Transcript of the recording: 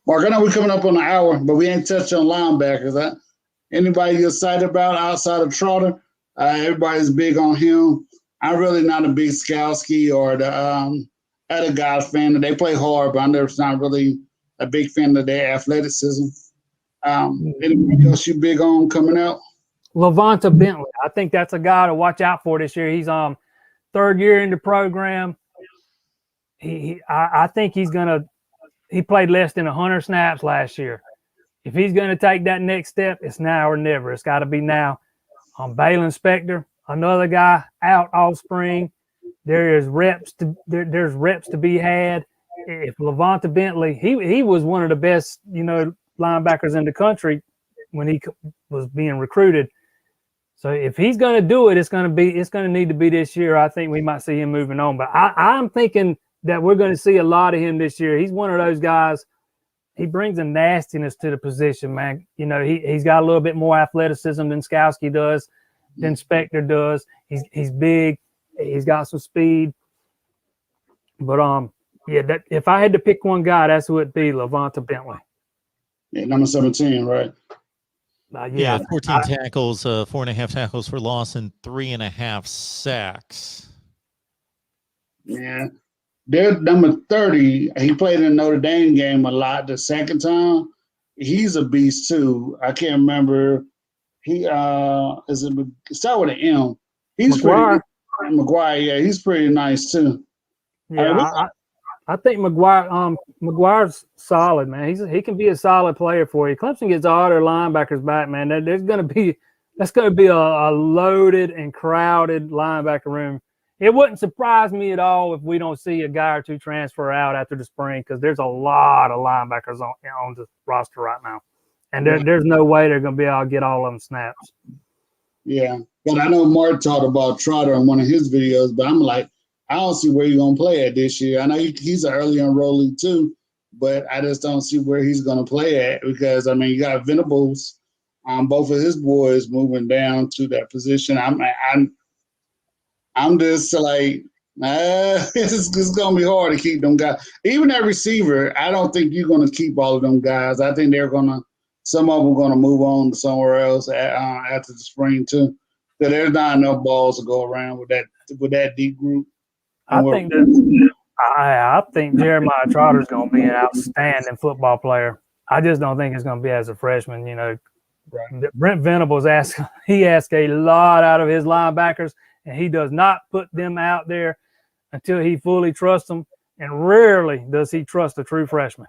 Mark, I know we're coming up on an hour, but we ain't touched on linebackers. Anybody you're excited about outside of Trotter? Everybody's big on him. I'm really not a big Skowski or the other guys fan. They play hard, but I'm just not really a big fan of their athleticism. Anybody else you big on coming out? Levonta Bentley. I think that's a guy to watch out for this year. He's third year in the program. I think he played less than 100 snaps last year. If he's going to take that next step, it's now or never. It's got to be now. Balin Spector, another guy out all spring. There's reps to be had. If Levonta Bentley, he was one of the best, linebackers in the country when he was being recruited. So if he's going to do it, it's going to need to be this year. I think we might see him moving on. But I'm thinking that we're going to see a lot of him this year. He's one of those guys. He brings a nastiness to the position, man. He's got a little bit more athleticism than Skowski does, than Spector does. He's big. He's got some speed. But if I had to pick one guy, that's who it'd be, Levonta Bentley. Yeah, number 17, right? 14 tackles, 4.5 tackles for loss, and 3.5 sacks. Yeah. They're number 30. He played in the Notre Dame game a lot the second time. He's a beast too. I can't remember. He start with an M. He's McGuire. pretty McGuire, yeah, he's pretty nice too. Yeah, I think McGuire's solid, man. He can be a solid player for you. Clemson gets all their linebackers back, man. That's going to be a loaded and crowded linebacker room. It wouldn't surprise me at all if we don't see a guy or two transfer out after the spring, because there's a lot of linebackers on the roster right now, and there's no way they're going to be able to get all of them snaps. Yeah, but I know Mark talked about Trotter in one of his videos, but I'm like, I don't see where he's going to play at this year. I know he's an early enrollee too, but I just don't see where he's going to play at, because, you got Venables, both of his boys moving down to that position. I'm just like, it's going to be hard to keep them guys. Even that receiver, I don't think you're going to keep all of them guys. I think some of them are going to move on to somewhere else after the spring too. So there's not enough balls to go around with that deep group. I think Jeremiah Trotter's going to be an outstanding football player. I just don't think it's going to be as a freshman. Right. Brent Venables asked a lot out of his linebackers, and he does not put them out there until he fully trusts them. And rarely does he trust a true freshman.